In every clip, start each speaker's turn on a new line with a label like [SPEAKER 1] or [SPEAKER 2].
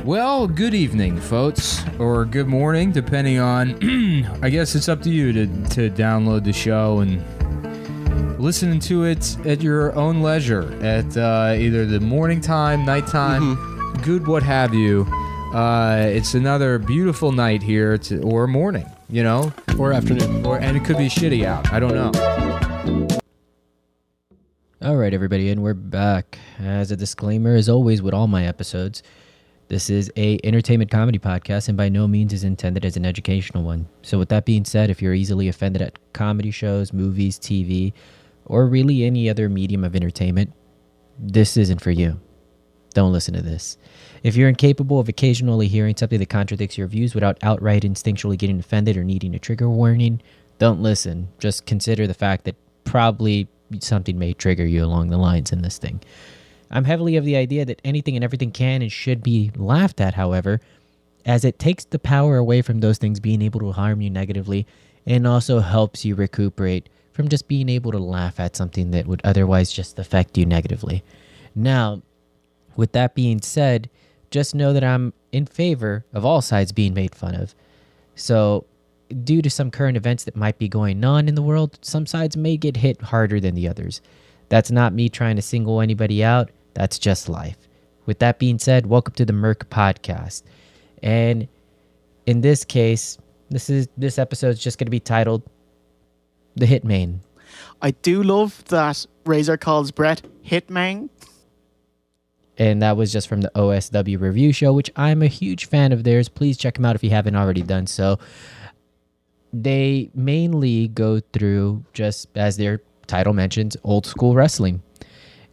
[SPEAKER 1] Well, good evening, folks, or good morning, depending on, I guess it's up to you to download the show and listen to it at your own leisure, at either the morning time, nighttime, good what have you. It's another beautiful night here, or morning, you know?
[SPEAKER 2] Or afternoon.
[SPEAKER 1] And it could be shitty out, I don't know.
[SPEAKER 3] All right, everybody, and we're back. As a disclaimer, as always with all my episodes, this is a entertainment comedy podcast and by no means is intended as an educational one. So with that being said, if you're easily offended at comedy shows, movies, TV, or really any other medium of entertainment, this isn't for you. Don't listen to this. If you're incapable of occasionally hearing something that contradicts your views without outright instinctually getting offended or needing a trigger warning, don't listen. Just consider the fact that probably something may trigger you along the lines in this thing. I'm heavily of the idea that anything and everything can and should be laughed at, however, as it takes the power away from those things being able to harm you negatively and also helps you recuperate from just being able to laugh at something that would otherwise just affect you negatively. Now, with that being said, just know that I'm in favor of all sides being made fun of. So, due to some current events that might be going on in the world, some sides may get hit harder than the others. That's not me trying to single anybody out. That's just life. With that being said, welcome to the MERC podcast. And in this case, this episode is just going to be titled The Hit Mayne.
[SPEAKER 2] I do love that Razor calls Brett Hitman.
[SPEAKER 3] And that was just from the OSW review show, which I'm a huge fan of theirs. Please check them out if you haven't already done so. They mainly go through, just as their title mentions, old school wrestling.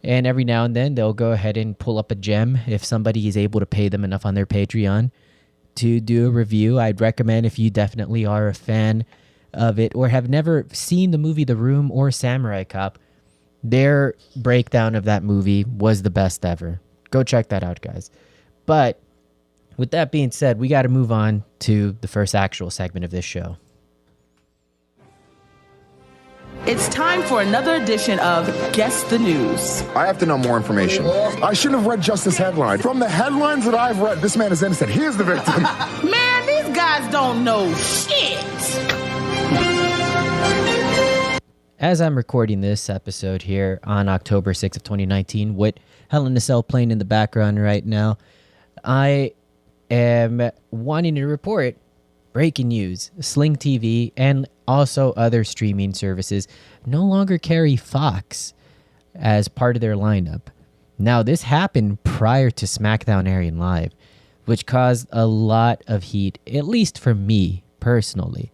[SPEAKER 3] And every now and then they'll go ahead and pull up a gem if somebody is able to pay them enough on their Patreon to do a review. I'd recommend, if you definitely are a fan of it or have never seen the movie The Room or Samurai Cop, their breakdown of that movie was the best ever. Go check that out, guys. But with that being said, we got to move on to the first actual segment of this show.
[SPEAKER 4] It's time for another edition of Guess the News.
[SPEAKER 5] I have to know more information. I shouldn't have read just this headline. From the headlines that I've read, this man is innocent. He is the victim.
[SPEAKER 4] Man, these guys don't know shit.
[SPEAKER 3] As I'm recording this episode here on October 6th of 2019, with Hell in a Cell playing in the background right now, I am wanting to report breaking news. Sling TV and also other streaming services no longer carry Fox as part of their lineup. Now, this happened prior to SmackDown airing live, which caused a lot of heat, at least for me personally.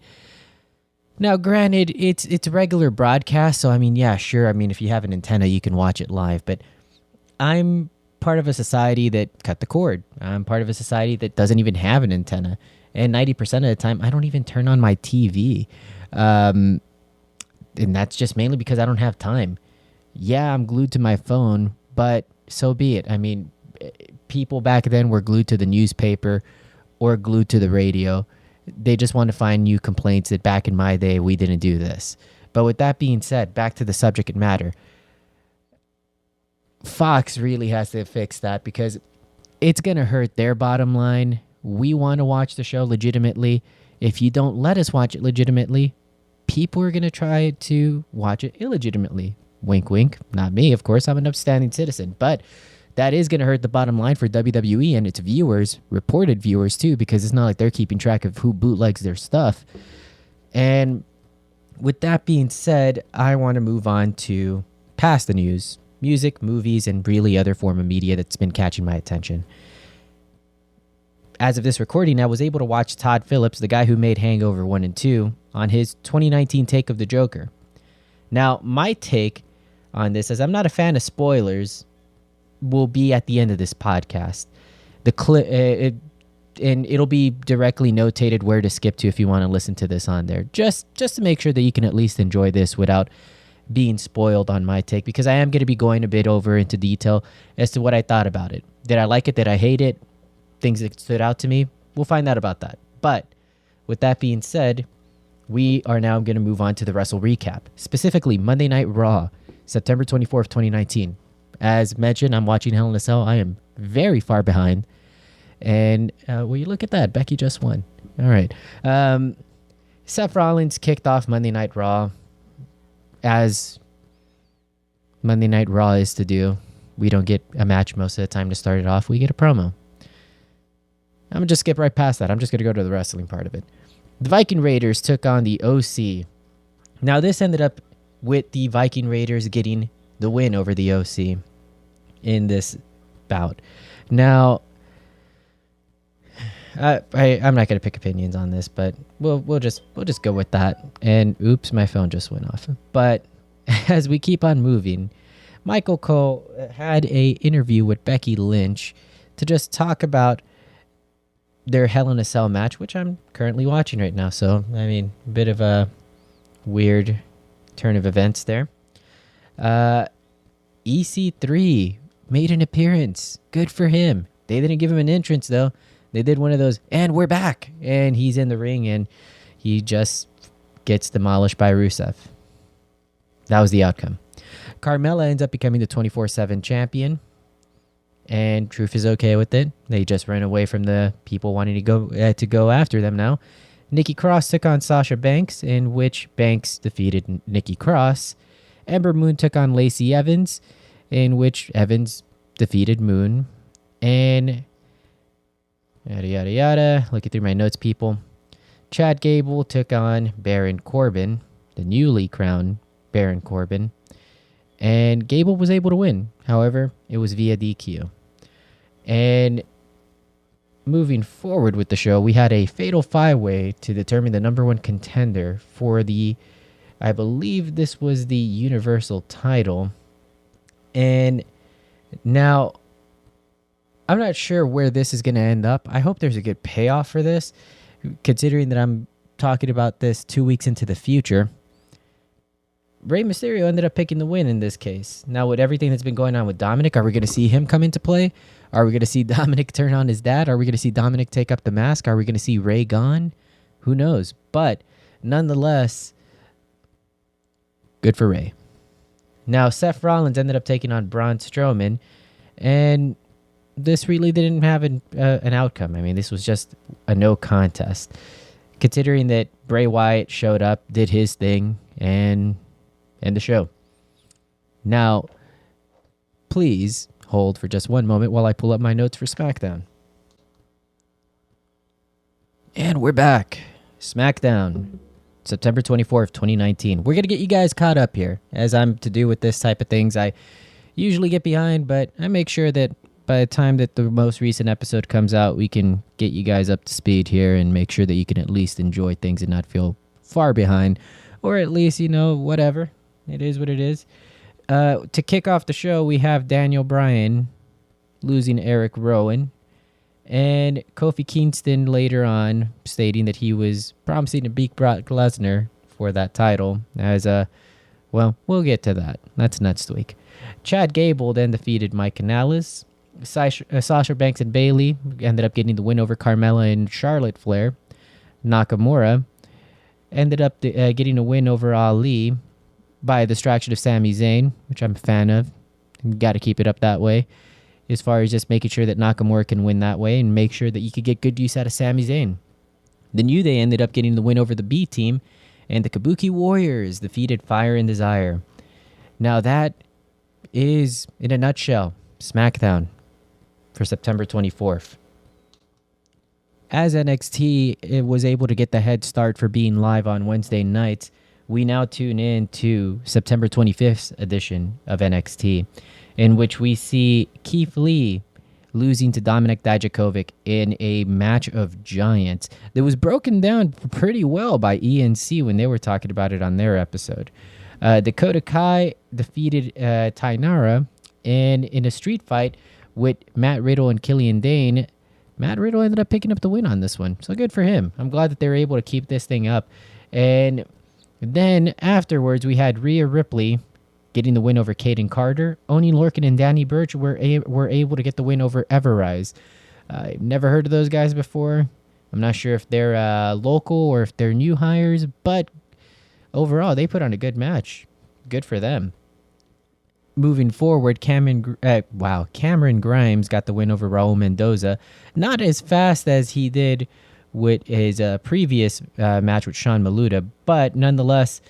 [SPEAKER 3] Now, granted, it's regular broadcast, so I mean, yeah, sure. I mean, if you have an antenna, you can watch it live, but I'm part of a society that cut the cord. I'm part of a society that doesn't even have an antenna. And 90% of the time, I don't even turn on my TV. And that's just mainly because I don't have time. Yeah, I'm glued to my phone, but so be it. I mean, people back then were glued to the newspaper or glued to the radio. They just want to find new complaints that back in my day, we didn't do this. But with that being said, back to the subject matter. Fox really has to fix that because it's going to hurt their bottom line. We want to watch the show legitimately. If you don't let us watch it legitimately, people are going to try to watch it illegitimately. Wink, wink. Not me, of course. I'm an upstanding citizen. But that is going to hurt the bottom line for WWE and its viewers, reported viewers too, because it's not like they're keeping track of who bootlegs their stuff. And with that being said, I want to move on to past the news, music, movies, and really other form of media that's been catching my attention. As of this recording, I was able to watch Todd Phillips, the guy who made Hangover 1 and 2, on his 2019 take of the Joker. Now, my take on this, as I'm not a fan of spoilers, will be at the end of this podcast. And it'll be directly notated where to skip to if you want to listen to this on there. Just to make sure that you can at least enjoy this without being spoiled on my take, because I am going to be going a bit over into detail as to what I thought about it. Did I like it? Did I hate it? Things that stood out to me? We'll find out about that. But with that being said, we are now going to move on to the Wrestle recap, specifically Monday Night Raw, September 24th, 2019. As mentioned, I'm watching Hell in a Cell. I am very far behind. And will you look at that? Becky just won. All right. Seth Rollins kicked off Monday Night Raw as Monday Night Raw is to do. We don't get a match most of the time to start it off. We get a promo. I'm going to just skip right past that. I'm just going to go to the wrestling part of it. The Viking Raiders took on the OC. Now, this ended up with the Viking Raiders getting the win over the OC in this bout. Now, I'm not going to pick opinions on this, but we'll just go with that. And oops, my phone just went off. But as we keep on moving, Michael Cole had a interview with Becky Lynch to just talk about their Hell in a Cell match, which I'm currently watching right now. So, I mean, a bit of a weird turn of events there. EC3 made an appearance. Good for him. They didn't give him an entrance, though. They did one of those, and we're back. And he's in the ring, and he just gets demolished by Rusev. That was the outcome. Carmella ends up becoming the 24/7 champion. And Truth is okay with it. They just ran away from the people wanting to go after them now. Nikki Cross took on Sasha Banks, in which Banks defeated Nikki Cross. Ember Moon took on Lacey Evans, in which Evans defeated Moon. And yada, yada, yada. Looking through my notes, people. Chad Gable took on Baron Corbin, the newly crowned Baron Corbin. And Gable was able to win. However, it was via DQ. And moving forward with the show, we had a fatal five-way to determine the number one contender for the, I believe this was the Universal title. And now, I'm not sure where this is going to end up. I hope there's a good payoff for this, considering that I'm talking about this 2 weeks into the future. Rey Mysterio ended up picking the win in this case. Now, with everything that's been going on with Dominic, are we going to see him come into play? Are we going to see Dominic turn on his dad? Are we going to see Dominic take up the mask? Are we going to see Rey gone? Who knows? But nonetheless, good for Rey. Now, Seth Rollins ended up taking on Braun Strowman, and this really didn't have an outcome. I mean, this was just a no contest. Considering that Bray Wyatt showed up, did his thing, and end the show. Now, please hold for just one moment while I pull up my notes for SmackDown. And we're back. SmackDown, September 24th, 2019. We're going to get you guys caught up here. As I'm to do with this type of things, I usually get behind, but I make sure that by the time that the most recent episode comes out, we can get you guys up to speed here and make sure that you can at least enjoy things and not feel far behind. Or at least, whatever. It is what it is. To kick off the show, we have Daniel Bryan losing Eric Rowan. And Kofi Kingston later on stating that he was promising to beat Brock Lesnar for that title. We'll get to that. That's next week. Chad Gable then defeated Mike Kanellis. Sasha Banks and Bayley ended up getting the win over Carmella and Charlotte Flair. Nakamura ended up getting a win over Ali by a distraction of Sami Zayn, which I'm a fan of. Got to keep it up that way, as far as just making sure that Nakamura can win that way and make sure that you could get good use out of Sami Zayn. The New Day ended up getting the win over the B Team, and the Kabuki Warriors defeated Fire and Desire. Now that is, in a nutshell, SmackDown for September 24th. As NXT was able to get the head start for being live on Wednesday nights, we now tune in to September 25th edition of NXT, in which we see Keith Lee losing to Dominik Dijakovic in a match of giants that was broken down pretty well by ENC when they were talking about it on their episode. Dakota Kai defeated Tainara, and in a street fight with Matt Riddle and Killian Dane, Matt Riddle ended up picking up the win on this one. So good for him. I'm glad that they were able to keep this thing up. And then afterwards, we had Rhea Ripley getting the win over Kaden Carter. Oni Lorcan and Danny Burch were able to get the win over Everrise. I've never heard of those guys before. I'm not sure if they're local or if they're new hires, but overall, they put on a good match. Good for them. moving forward, Cameron Grimes got the win over Raul Mendoza. Not as fast as he did with his previous match with Sean Maluda, but nonetheless,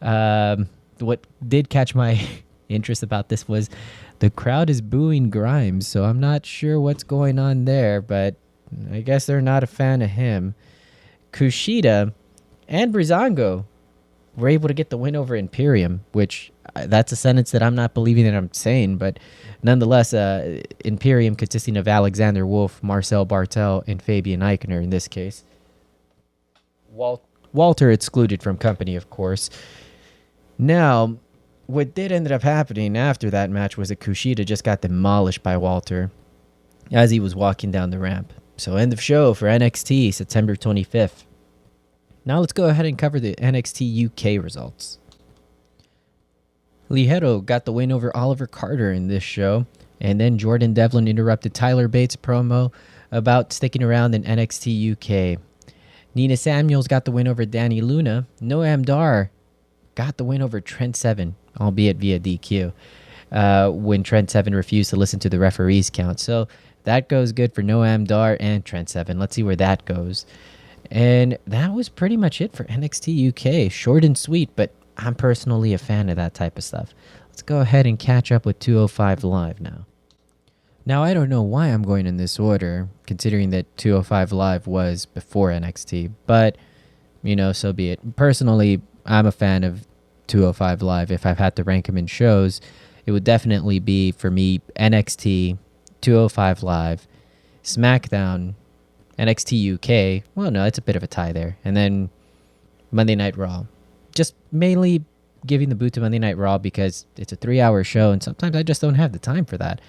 [SPEAKER 3] what did catch my interest about this was the crowd is booing Grimes, so I'm not sure what's going on there, but I guess they're not a fan of him. Kushida and Breezango were able to get the win over Imperium, which that's a sentence that I'm not believing that I'm saying, but nonetheless, Imperium consisting of Alexander Wolf, Marcel Bartel, and Fabian Eichner in this case. Walter excluded from company, of course. Now, what did end up happening after that match was that Kushida just got demolished by Walter as he was walking down the ramp. So end of show for NXT, September 25th. Now let's go ahead and cover the NXT UK results. Ligero got the win over Oliver Carter in this show, and then Jordan Devlin interrupted Tyler Bates' promo about sticking around in NXT UK. Nina Samuels got the win over Danny Luna. Noam Dar got the win over Trent Seven, albeit via DQ, when Trent Seven refused to listen to the referee's count. So that goes good for Noam Dar and Trent Seven. Let's see where that goes. And that was pretty much it for NXT UK. Short and sweet, but I'm personally a fan of that type of stuff. Let's go ahead and catch up with 205 Live now. Now, I don't know why I'm going in this order, considering that 205 Live was before NXT, but, so be it. Personally, I'm a fan of 205 Live. If I've had to rank them in shows, it would definitely be, for me, NXT, 205 Live, SmackDown, NXT UK. Well, no, it's a bit of a tie there. And then Monday Night Raw. Just mainly giving the boot to Monday Night Raw because it's a 3-hour show, and sometimes I just don't have the time for that.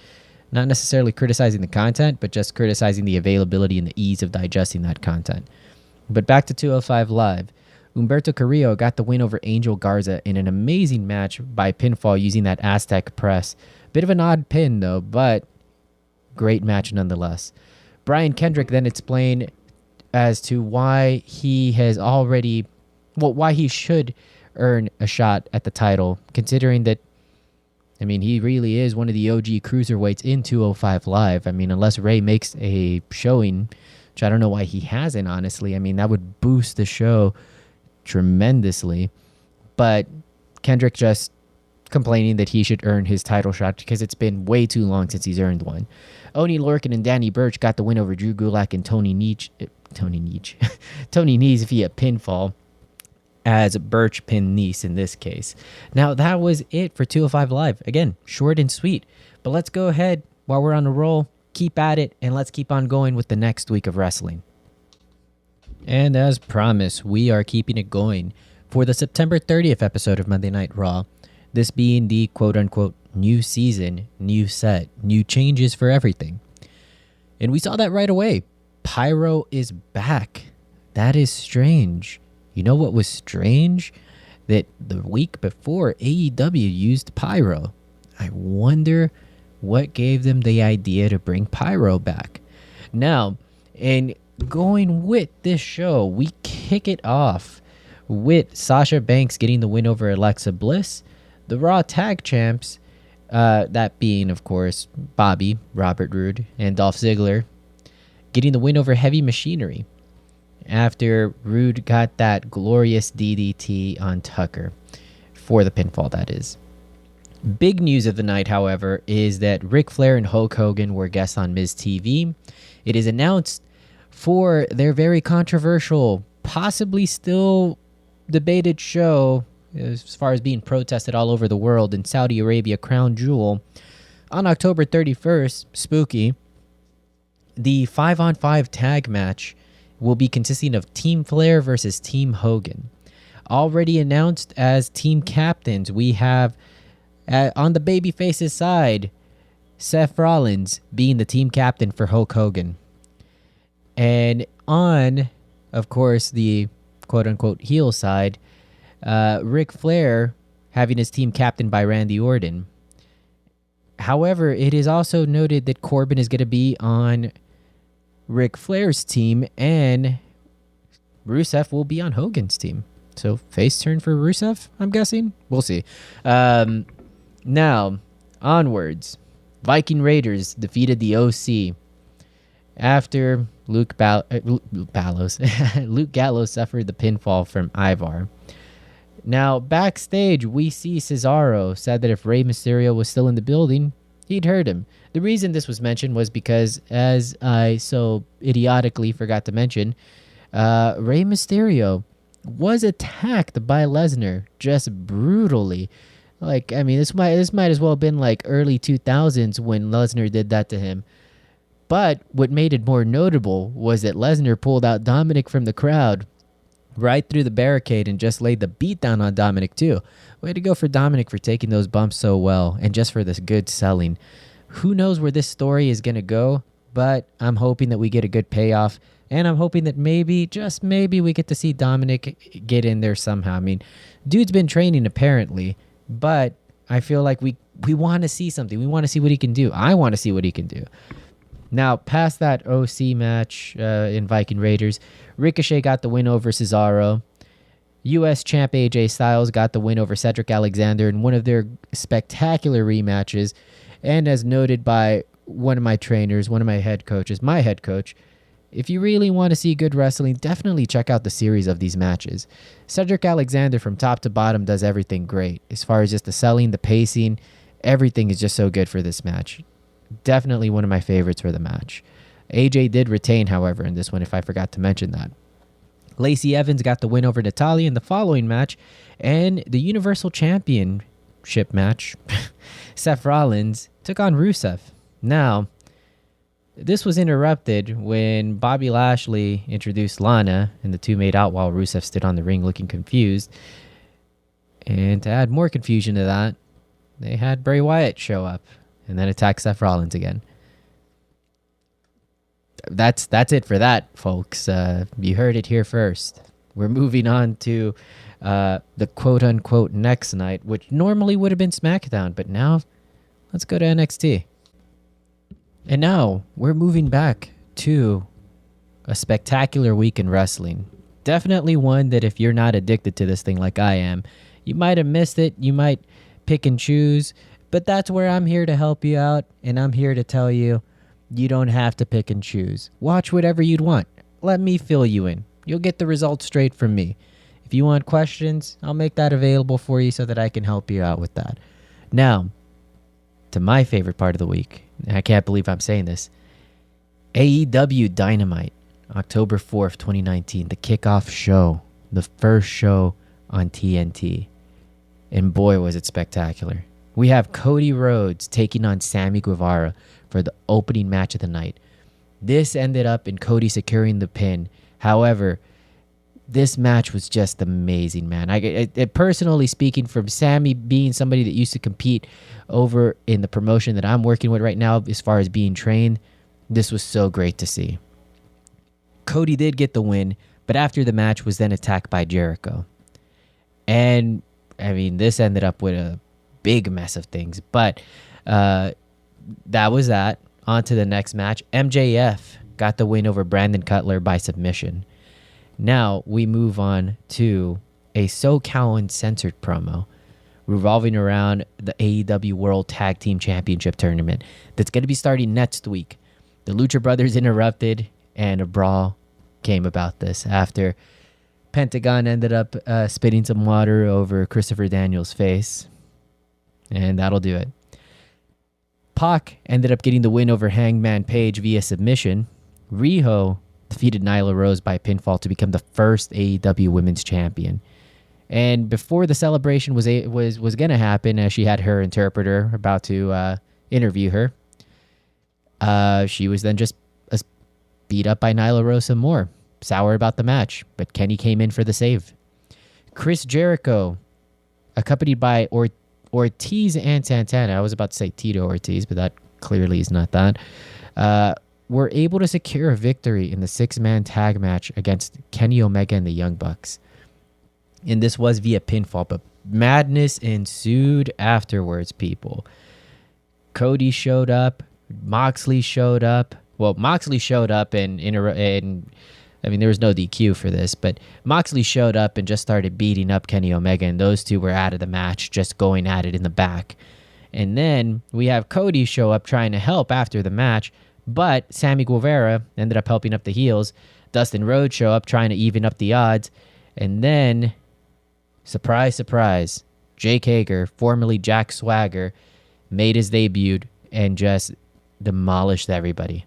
[SPEAKER 3] Not necessarily criticizing the content, but just criticizing the availability and the ease of digesting that content. But back to 205 Live. Humberto Carrillo got the win over Angel Garza in an amazing match by pinfall using that Aztec press. Bit of an odd pin, though, but great match nonetheless. Brian Kendrick then explained as to why he should earn a shot at the title, considering that, he really is one of the OG cruiserweights in 205 Live. Unless Ray makes a showing, which I don't know why he hasn't, honestly. That would boost the show tremendously. But Kendrick just complaining that he should earn his title shot because it's been way too long since he's earned one. Oni Lorcan and Danny Burch got the win over Drew Gulak and Tony Nese via pinfall, as Burch pinned Nese in this case. Now, that was it for 205 Live. Again, short and sweet. But let's go ahead, while we're on a roll, keep at it, and let's keep on going with the next week of wrestling. And as promised, we are keeping it going for the September 30th episode of Monday Night Raw. This being the quote-unquote new season, new set, new changes for everything. And we saw that right away. Pyro is back. That is strange. You know what was strange? That the week before, AEW used Pyro. I wonder what gave them the idea to bring Pyro back. Now, and going with this show, we kick it off with Sasha Banks getting the win over Alexa Bliss. The Raw Tag Champs, that being, of course, Bobby, Robert Roode, and Dolph Ziggler, getting the win over Heavy Machinery after Roode got that glorious DDT on Tucker for the pinfall, that is. Big news of the night, however, is that Ric Flair and Hulk Hogan were guests on Miz TV. It is announced for their very controversial, possibly still debated show, as far as being protested all over the world, in Saudi Arabia, Crown Jewel, on October 31st, spooky, the 5-on-5 tag match will be consisting of Team Flair versus Team Hogan. Already announced as team captains, we have, on the babyface's side, Seth Rollins being the team captain for Hulk Hogan. And on, of course, the quote-unquote heel side, Ric Flair having his team captained by Randy Orton. However, it is also noted that Corbin is going to be on Ric Flair's team and Rusev will be on Hogan's team. So face turn for Rusev, I'm guessing. We'll see. Now, Onwards. Viking Raiders defeated the OC after Luke Gallows suffered the pinfall from Ivar. Now, backstage, we see Cesaro said that if Rey Mysterio was still in the building, he'd hurt him. The reason this was mentioned was because, as I so idiotically forgot to mention, Rey Mysterio was attacked by Lesnar just brutally. Like, I mean, this might as well have been like early 2000s when Lesnar did that to him. But what made it more notable was that Lesnar pulled out Dominic from the crowd right through the barricade and just laid the beat down on Dominic too. Way to go for Dominic for taking those bumps so well and just for this good selling. Who knows where this story is going to go, but I'm hoping that we get a good payoff, and I'm hoping that maybe, just maybe, we get to see Dominic get in there somehow. I mean, dude's been training apparently, but I feel like we want to see something. We want to see what he can do. I want to see what he can do. Now, past that OC match in Viking Raiders, Ricochet got the win over Cesaro. U.S. champ AJ Styles got the win over Cedric Alexander in one of their spectacular rematches. And as noted by one of my trainers, one of my head coaches, my head coach, if you really want to see good wrestling, definitely check out the series of these matches. Cedric Alexander from top to bottom does everything great. As far as just the selling, the pacing, everything is just so good for this match. Definitely one of my favorites for the match. AJ did retain, however, in this one, if I forgot to mention that. Lacey Evans got the win over Natalya in the following match, and the Universal Championship match, Seth Rollins took on Rusev. Now, this was interrupted when Bobby Lashley introduced Lana, and the two made out while Rusev stood on the ring looking confused. And to add more confusion to that, they had Bray Wyatt show up and then attack Seth Rollins again. That's it for that, folks. You heard it here first. We're moving on to the quote-unquote next night, which normally would have been SmackDown, but now let's go to NXT. And now we're moving back to a spectacular week in wrestling. Definitely one that if you're not addicted to this thing like I am, you might have missed it. You might pick and choose. But that's where I'm here to help you out, and I'm here to tell you, you don't have to pick and choose. Watch whatever you'd want. Let me fill you in. You'll get the results straight from me. If you want questions, I'll make that available for you so that I can help you out with that. Now, to my favorite part of the week. I can't believe I'm saying this. AEW Dynamite, October 4th, 2019, the kickoff show, the first show on TNT. And boy, was it spectacular. We have Cody Rhodes taking on Sammy Guevara for the opening match of the night. This ended up in Cody securing the pin. However, this match was just amazing, man. Personally speaking, from Sammy being somebody that used to compete over in the promotion that I'm working with right now, as far as being trained, this was so great to see. Cody did get the win, but after the match was then attacked by Jericho. And, I mean, this ended up with a big mess of things. But that was that. On to the next match. MJF got the win over Brandon Cutler by submission. Now we move on to a SoCal Uncensored promo revolving around the AEW World Tag Team Championship Tournament that's going to be starting next week. The Lucha Brothers interrupted, and a brawl came about this after Pentagon ended up spitting some water over Christopher Daniels' face. And that'll do it. Pac ended up getting the win over Hangman Page via submission. Riho defeated Nyla Rose by pinfall to become the first AEW Women's Champion. And before the celebration was going to happen, as she had her interpreter about to interview her, she was then just beat up by Nyla Rose some more. Sour about the match, but Kenny came in for the save. Chris Jericho, accompanied by Ortiz and Santana, I was about to say Tito Ortiz, but that clearly is not that, were able to secure a victory in the 6-man tag match against Kenny Omega and the Young Bucks. And this was via pinfall, but madness ensued afterwards, people. Cody showed up. Moxley showed up. Well, Moxley showed up and I mean, there was no DQ for this, but Moxley showed up and just started beating up Kenny Omega, and those two were out of the match, just going at it in the back. And then we have Cody show up trying to help after the match, but Sammy Guevara ended up helping up the heels. Dustin Rhodes show up trying to even up the odds. And then, surprise, surprise, Jake Hager, formerly Jack Swagger, made his debut and just demolished everybody,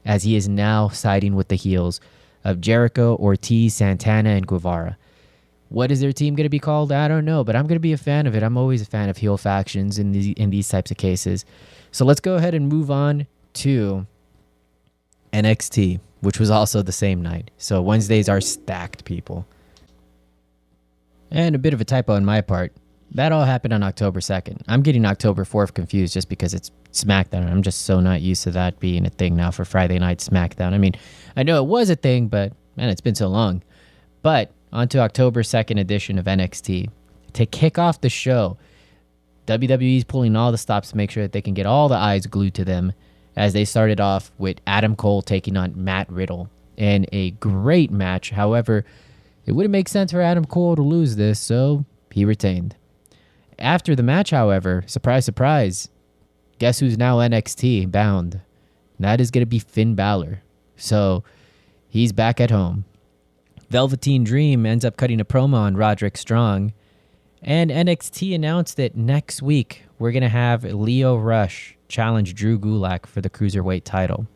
[SPEAKER 3] as he is now siding with the heels of Jericho, Ortiz, Santana, and Guevara. What is their team going to be called? I don't know, but I'm going to be a fan of it. I'm always a fan of heel factions in these types of cases. So let's go ahead and move on to NXT, which was also the same night. So Wednesdays are stacked, people. And a bit of a typo on my part. That all happened on October 2nd. I'm getting October 4th confused just because it's SmackDown. I'm just so not used to that being a thing now for Friday Night SmackDown. I mean, I know it was a thing, but man, it's been so long. But on to October 2nd edition of NXT. To kick off the show, WWE's pulling all the stops to make sure that they can get all the eyes glued to them, as they started off with Adam Cole taking on Matt Riddle in a great match. However, it wouldn't make sense for Adam Cole to lose this, so he retained. After the match, however, surprise, surprise, guess who's now NXT bound? That is going to be Finn Balor. So he's back at home. Velveteen Dream ends up cutting a promo on Roderick Strong. And NXT announced that next week we're going to have Leo Rush challenge Drew Gulak for the Cruiserweight title.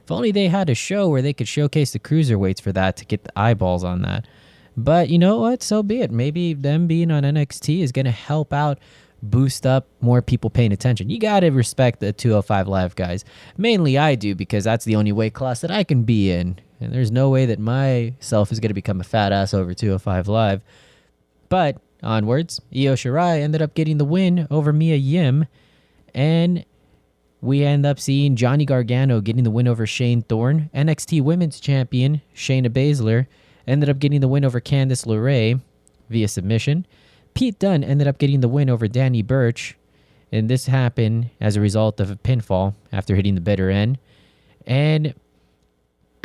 [SPEAKER 3] If only they had a show where they could showcase the Cruiserweights for that to get the eyeballs on that. But you know what? So be it. Maybe them being on NXT is going to help out, boost up more people paying attention. You got to respect the 205 Live guys. Mainly I do, because that's the only weight class that I can be in. And there's no way that myself is going to become a fat ass over 205 Live. But onwards, Io Shirai ended up getting the win over Mia Yim. And we end up seeing Johnny Gargano getting the win over Shane Thorne. NXT Women's Champion Shayna Baszler ended up getting the win over Candice LeRae via submission. Pete Dunne ended up getting the win over Danny Burch. And this happened as a result of a pinfall after hitting the bitter end. And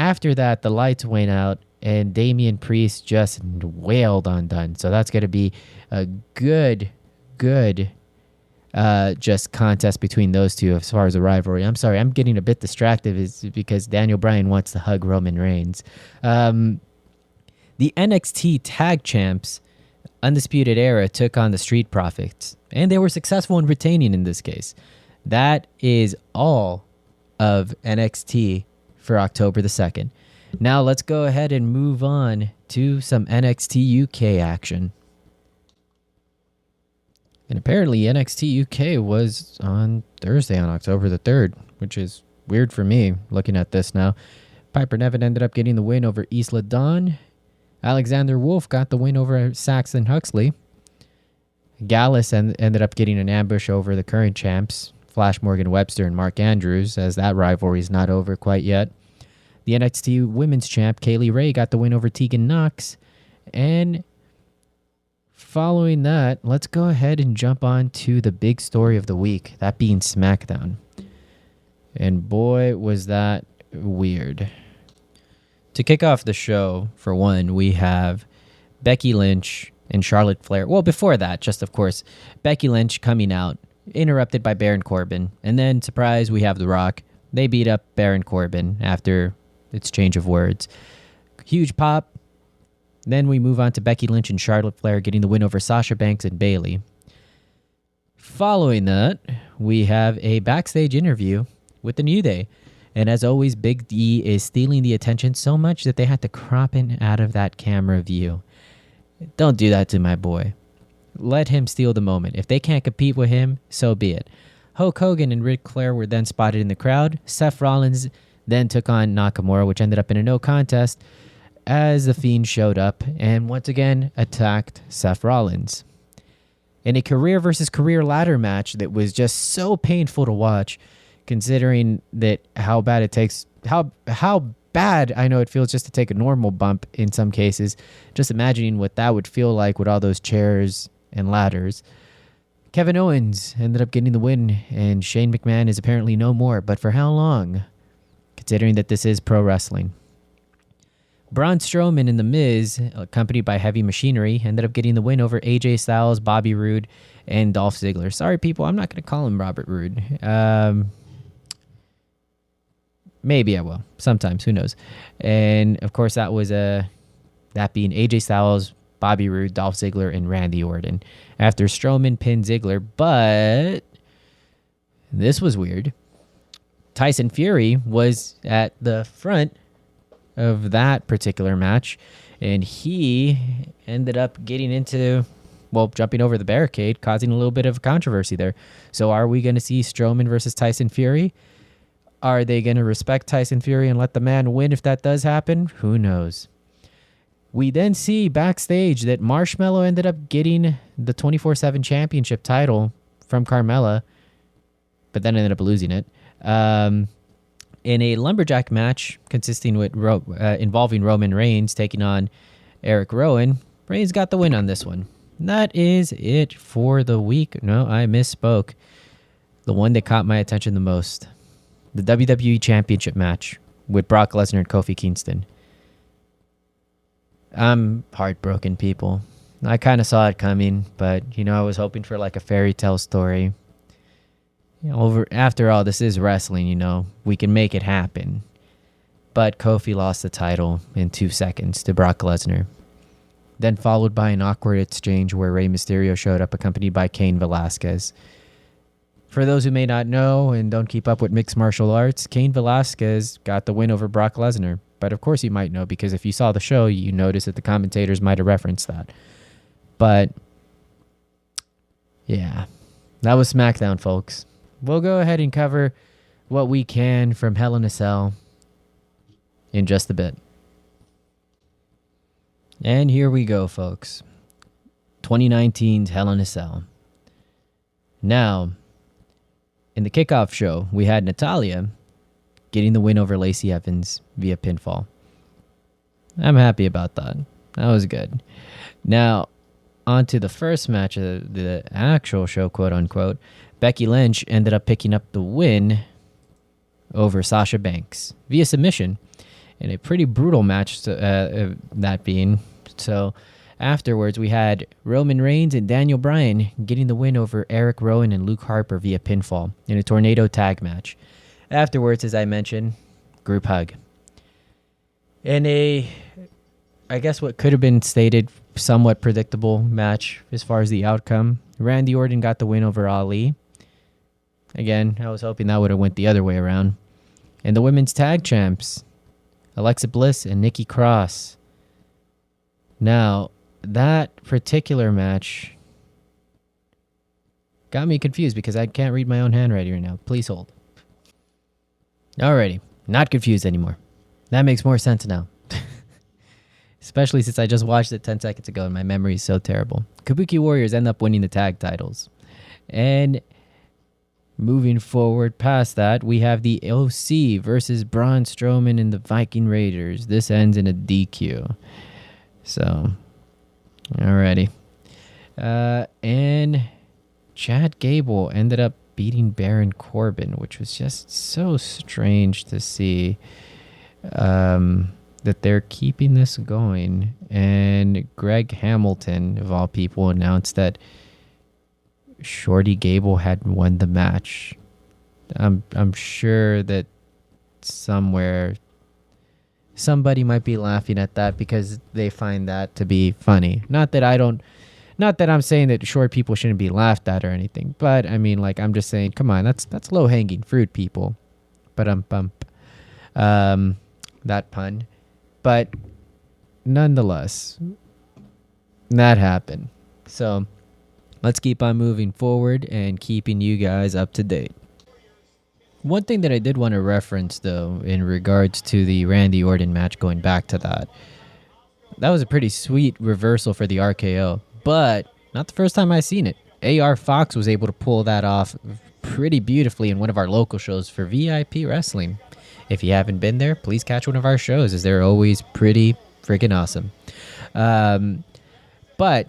[SPEAKER 3] after that, the lights went out and Damian Priest just wailed on Dunne. So that's going to be a good just contest between those two as far as the rivalry. I'm sorry, I'm getting a bit distracted is because Daniel Bryan wants to hug Roman Reigns. The NXT Tag Champs, Undisputed Era, took on the Street Profits, and they were successful in retaining in this case. That is all of NXT for October the 2nd. Now let's go ahead and move on to some NXT UK action. And apparently NXT UK was on Thursday on October the 3rd, which is weird for me looking at this now. Piper Niven ended up getting the win over Isla Dawn. Alexander Wolf got the win over Saxon Huxley. Gallus ended up getting an ambush over the current champs, Flash Morgan Webster and Mark Andrews, as that rivalry is not over quite yet. The NXT Women's Champ, Kaylee Ray, got the win over Tegan Knox. And following that, let's go ahead and jump on to the big story of the week, that being SmackDown. And boy, was that weird. To kick off the show, for one, we have Becky Lynch and Charlotte Flair. Well, before that, just of course, Becky Lynch coming out, interrupted by Baron Corbin. And then, surprise, we have The Rock. They beat up Baron Corbin after its change of words. Huge pop. Then we move on to Becky Lynch and Charlotte Flair getting the win over Sasha Banks and Bayley. Following that, we have a backstage interview with the New Day. And as always, Big D is stealing the attention so much that they had to crop in out of that camera view. Don't do that to my boy. Let him steal the moment. If they can't compete with him, so be it. Hulk Hogan and Ric Flair were then spotted in the crowd. Seth Rollins then took on Nakamura, which ended up in a no contest, as The Fiend showed up and once again attacked Seth Rollins. In a career versus career ladder match that was just so painful to watch, considering that how bad it takes, how bad I know it feels just to take a normal bump in some cases. Just imagining what that would feel like with all those chairs and ladders. Kevin Owens ended up getting the win, and Shane McMahon is apparently no more, but for how long? Considering that this is pro wrestling. Braun Strowman and The Miz, accompanied by Heavy Machinery, ended up getting the win over AJ Styles, Bobby Roode, and Dolph Ziggler. Sorry, people, I'm not going to call him Robert Roode. Maybe I will. Sometimes, who knows? And, of course, that was that being AJ Styles, Bobby Roode, Dolph Ziggler, and Randy Orton. After Strowman pinned Ziggler, but this was weird. Tyson Fury was at the front of that particular match, and he ended up jumping over the barricade, causing a little bit of controversy there. So are we going to see Strowman versus Tyson Fury? Are they going to respect Tyson Fury and let the man win if that does happen? Who knows? We then see backstage that Marshmello ended up getting the 24/7 championship title from Carmella, but then ended up losing it. In a lumberjack match involving Roman Reigns taking on Eric Rowan, Reigns got the win on this one. That is it for the week. No, I misspoke. The one that caught my attention the most. The WWE Championship match with Brock Lesnar and Kofi Kingston. I'm heartbroken, people. I kind of saw it coming, but, I was hoping for like a fairy tale story. After all, this is wrestling, we can make it happen. But Kofi lost the title in 2 seconds to Brock Lesnar. Then followed by an awkward exchange where Rey Mysterio showed up accompanied by Cain Velasquez. For those who may not know and don't keep up with mixed martial arts, Cain Velasquez got the win over Brock Lesnar. But of course you might know, because if you saw the show, you noticed that the commentators might have referenced that. But, yeah, that was SmackDown, folks. We'll go ahead and cover what we can from Hell in a Cell in just a bit. And here we go, folks. 2019's Hell in a Cell. Now, in the kickoff show, we had Natalya getting the win over Lacey Evans via pinfall. I'm happy about that. That was good. Now, on to the first match of the actual show, quote unquote. Becky Lynch ended up picking up the win over Sasha Banks via submission in a pretty brutal match, that being. So afterwards, we had Roman Reigns and Daniel Bryan getting the win over Eric Rowan and Luke Harper via pinfall in a tornado tag match. Afterwards, as I mentioned, group hug. In I guess what could have been stated somewhat predictable match as far as the outcome, Randy Orton got the win over Ali. Again, I was hoping that would have went the other way around. And the women's tag champs, Alexa Bliss and Nikki Cross. Now, that particular match got me confused because I can't read my own handwriting right now. Please hold. Alrighty, not confused anymore. That makes more sense now. Especially since I just watched it 10 seconds ago and my memory is so terrible. Kabuki Warriors end up winning the tag titles. And moving forward past that, we have the OC versus Braun Strowman and the Viking Raiders. This ends in a DQ. So, alrighty. And Chad Gable ended up beating Baron Corbin, which was just so strange to see that they're keeping this going. And Greg Hamilton, of all people, announced that Shorty Gable had won the match. I'm sure that somewhere somebody might be laughing at that because they find that to be funny. Not that I'm saying that short people shouldn't be laughed at or anything, but I mean, like, I'm just saying, come on, that's low hanging fruit, people. But that pun. But nonetheless, that happened. So let's keep on moving forward and keeping you guys up to date. One thing that I did want to reference, though, in regards to the Randy Orton match, going back to that was a pretty sweet reversal for the RKO, but not the first time I've seen it. AR Fox was able to pull that off pretty beautifully in one of our local shows for VIP Wrestling. If you haven't been there, please catch one of our shows, as they're always pretty freaking awesome. But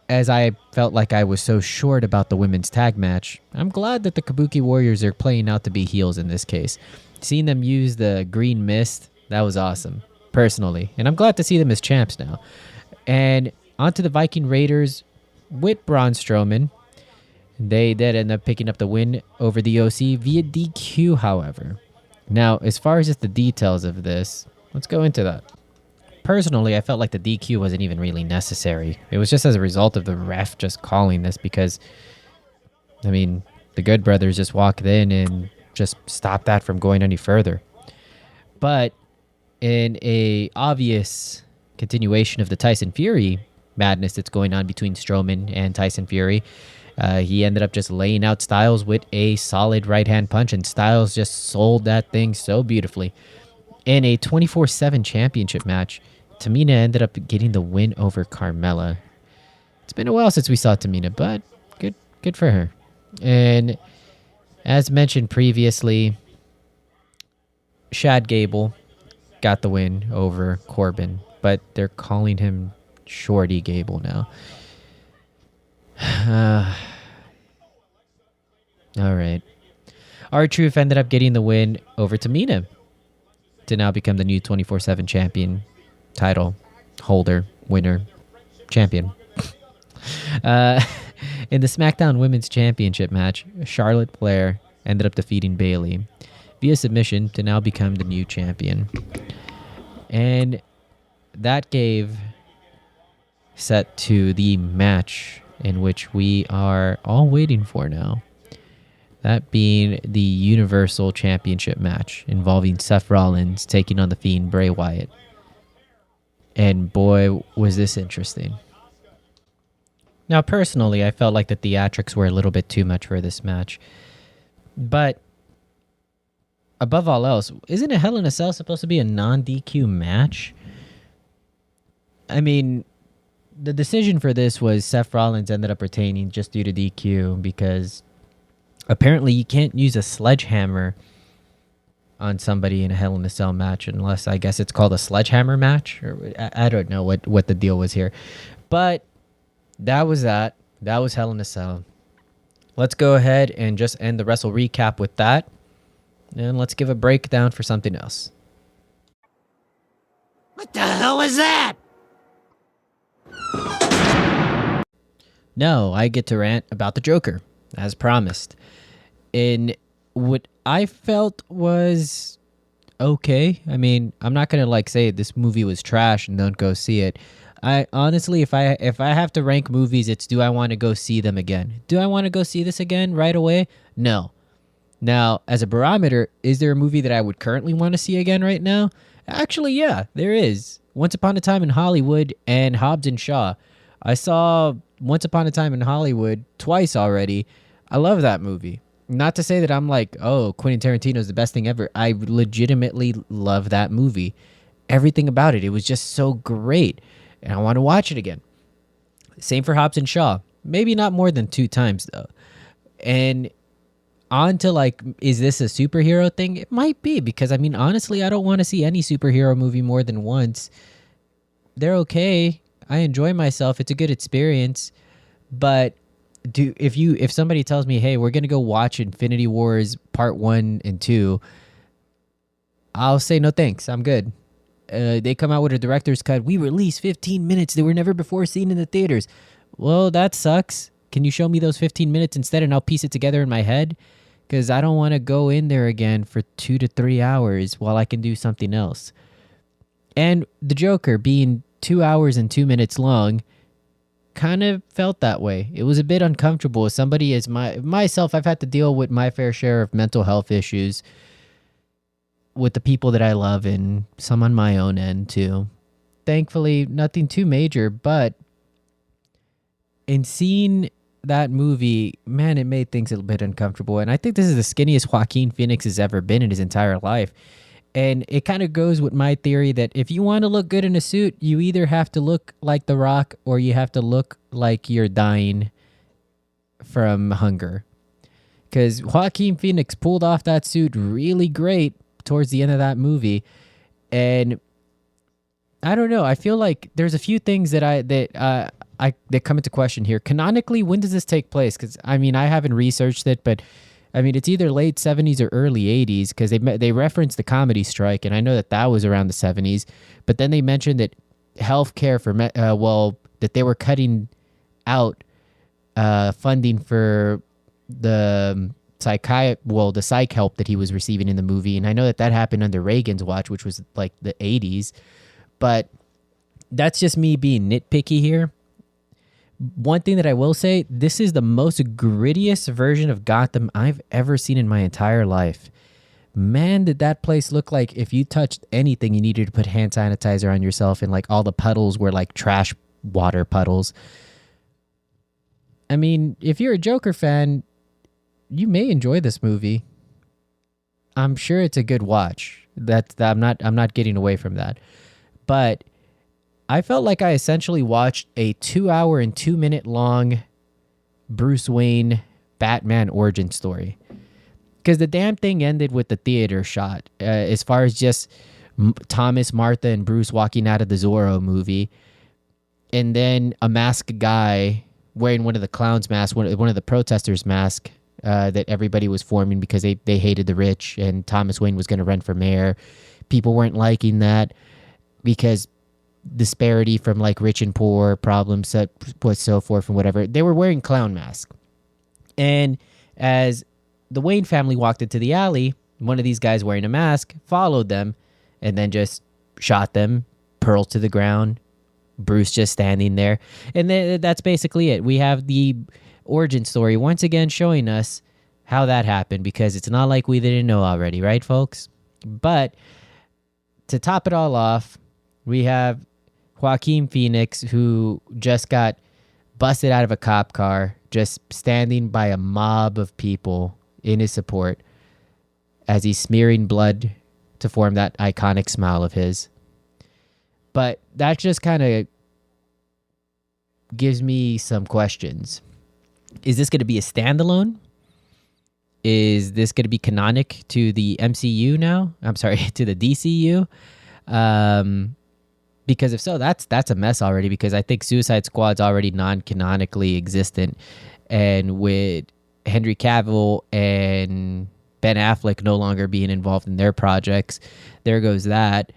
[SPEAKER 3] as I felt like I was so short about the women's tag match, I'm glad that the Kabuki Warriors are playing out to be heels in this case. Seeing them use the green mist That was awesome, personally. And I'm glad to see them as champs now. And onto the Viking Raiders with Braun Strowman. They did end up picking up the win over the OC via DQ, however. Now, as far as just the details of this, let's go into that. Personally, I felt like the DQ wasn't even really necessary. It was just as a result of the ref just calling this because, I mean, the Good Brothers just walked in and just stopped that from going any further. But in a obvious continuation of the Tyson Fury madness that's going on between Strowman and Tyson Fury, he ended up just laying out Styles with a solid right-hand punch, and Styles just sold that thing so beautifully. In a 24/7 championship match, Tamina ended up getting the win over Carmella. It's been a while since we saw Tamina, but good for her. And as mentioned previously, Shad Gable got the win over Corbin, but they're calling him Shorty Gable now. All right. R-Truth ended up getting the win over Tamina to now become the new 24/7 champion, title holder, winner, champion. In the SmackDown Women's Championship match, Charlotte Flair ended up defeating Bayley via submission to now become the new champion. And that gave set to the match in which we are all waiting for now. That being the Universal Championship match involving Seth Rollins taking on the Fiend Bray Wyatt. And boy, was this interesting. Now, personally, I felt like the theatrics were a little bit too much for this match. But above all else, isn't a Hell in a Cell supposed to be a non-DQ match? I mean, the decision for this was Seth Rollins ended up retaining just due to DQ because apparently you can't use a sledgehammer on somebody in a Hell in a Cell match unless, I guess it's called a sledgehammer match. Or I don't know what the deal was here. But that was that. That was Hell in a Cell. Let's go ahead and just end the Wrestle recap with that. And let's give a breakdown for something else.
[SPEAKER 6] What the hell was that?
[SPEAKER 3] No, I get to rant about the Joker, as promised. In what I felt was okay. I mean, I'm not gonna say this movie was trash and don't go see it. I honestly, if I have to rank movies, it's do I want to go see them again? Do I want to go see this again right away? No. Now, as a barometer, is there a movie that I would currently want to see again right now? Actually, yeah, there is. Once Upon a Time in Hollywood and Hobbs and Shaw. I saw Once Upon a Time in Hollywood twice already. I love that movie. Not to say that I'm like, oh, Quentin Tarantino is the best thing ever. I legitimately love that movie. Everything about it. It was just so great. And I want to watch it again. Same for Hobbs and Shaw. Maybe not more than 2 times, though. And on to is this a superhero thing? It might be, because I mean, honestly, I don't want to see any superhero movie more than once. They're okay. I enjoy myself. It's a good experience. But if somebody tells me, hey, we're going to go watch Infinity Wars Part 1 and 2, I'll say no thanks. I'm good. They come out with a director's cut. We released 15 minutes that were never before seen in the theaters. Well, that sucks. Can you show me those 15 minutes instead and I'll piece it together in my head? Because I don't want to go in there again for 2 to 3 hours while I can do something else. And the Joker being 2 hours and 2 minutes long kind of felt that way. It was a bit uncomfortable. As somebody as myself, I've had to deal with my fair share of mental health issues with the people that I love and some on my own end too. Thankfully, nothing too major, but in seeing that movie, man, it made things a bit uncomfortable. And I think this is the skinniest Joaquin Phoenix has ever been in his entire life. And it kind of goes with my theory that if you want to look good in a suit, you either have to look like The Rock or you have to look like you're dying from hunger. Because Joaquin Phoenix pulled off that suit really great towards the end of that movie. And I don't know. I feel like there's a few things that come into question here. Canonically, when does this take place? Because I mean, I haven't researched it, but I mean, it's either late 70s or early 80s because they referenced the comedy strike, and I know that was around the 70s. But then they mentioned that healthcare for that they were cutting out funding for the the psych help that he was receiving in the movie, and I know that happened under Reagan's watch, which was like the 80s. But that's just me being nitpicky here. One thing that I will say, this is the most grittiest version of Gotham I've ever seen in my entire life. Man, did that place look like if you touched anything, you needed to put hand sanitizer on yourself, and like all the puddles were like trash water puddles. I mean, if you're a Joker fan, you may enjoy this movie. I'm sure it's a good watch. I'm not getting away from that. But I felt like I essentially watched a 2-hour and 2-minute long Bruce Wayne Batman origin story. Because the damn thing ended with the theater shot, as far as just Thomas, Martha, and Bruce walking out of the Zorro movie. And then a masked guy wearing one of the clown's masks, one of the protesters' masks that everybody was forming because they hated the rich, and Thomas Wayne was going to run for mayor. People weren't liking that because disparity from like rich and poor problems, so forth and whatever. They were wearing clown masks. And as the Wayne family walked into the alley, one of these guys wearing a mask followed them and then just shot them, pearl to the ground. Bruce just standing there. And that's basically it. We have the origin story once again showing us how that happened, because it's not like we didn't know already, right, folks? But to top it all off, we have Joaquin Phoenix, who just got busted out of a cop car, just standing by a mob of people in his support as he's smearing blood to form that iconic smile of his. But that just kind of gives me some questions. Is this going to be a standalone? Is this going to be canonic to the MCU now? I'm sorry, to the DCU? Because if so, that's a mess already, because I think Suicide Squad's already non-canonically existent. And with Henry Cavill and Ben Affleck no longer being involved in their projects, there goes that.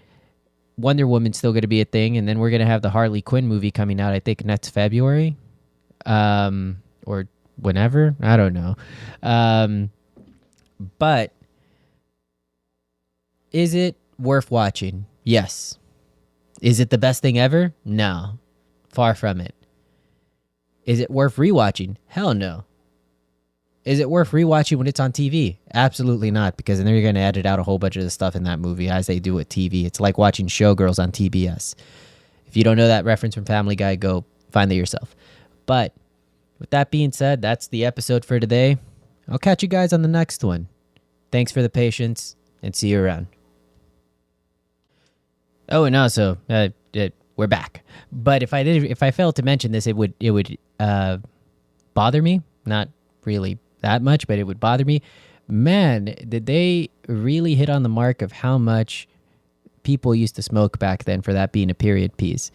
[SPEAKER 3] Wonder Woman's still going to be a thing, and then we're going to have the Harley Quinn movie coming out, I think, next February. Or whenever. I don't know. But is it worth watching? Yes. Is it the best thing ever? No. Far from it. Is it worth rewatching? Hell no. Is it worth rewatching when it's on TV? Absolutely not, because then they're going to edit out a whole bunch of the stuff in that movie as they do with TV. It's like watching Showgirls on TBS. If you don't know that reference from Family Guy, go find it yourself. But with that being said, that's the episode for today. I'll catch you guys on the next one. Thanks for the patience, and see you around. Oh, and also, we're back. But if I failed to mention this, it would bother me. Not really that much, but it would bother me. Man, did they really hit on the mark of how much people used to smoke back then, for that being a period piece.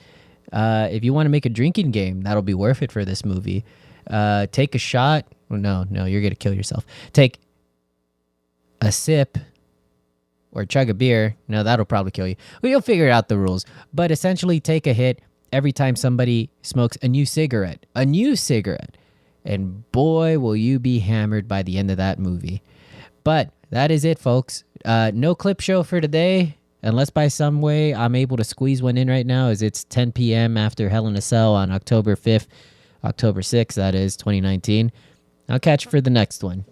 [SPEAKER 3] If you want to make a drinking game, that'll be worth it for this movie. Take a shot. Well, no, you're going to kill yourself. Take a sip or chug a beer. No, that'll probably kill you. Well, you'll figure out the rules. But essentially, take a hit every time somebody smokes a new cigarette. A new cigarette. And boy, will you be hammered by the end of that movie. But that is it, folks. No clip show for today, unless by some way I'm able to squeeze one in right now, as it's 10 p.m. after Hell in a Cell on October 5th, October 6th, that is, 2019. I'll catch you for the next one.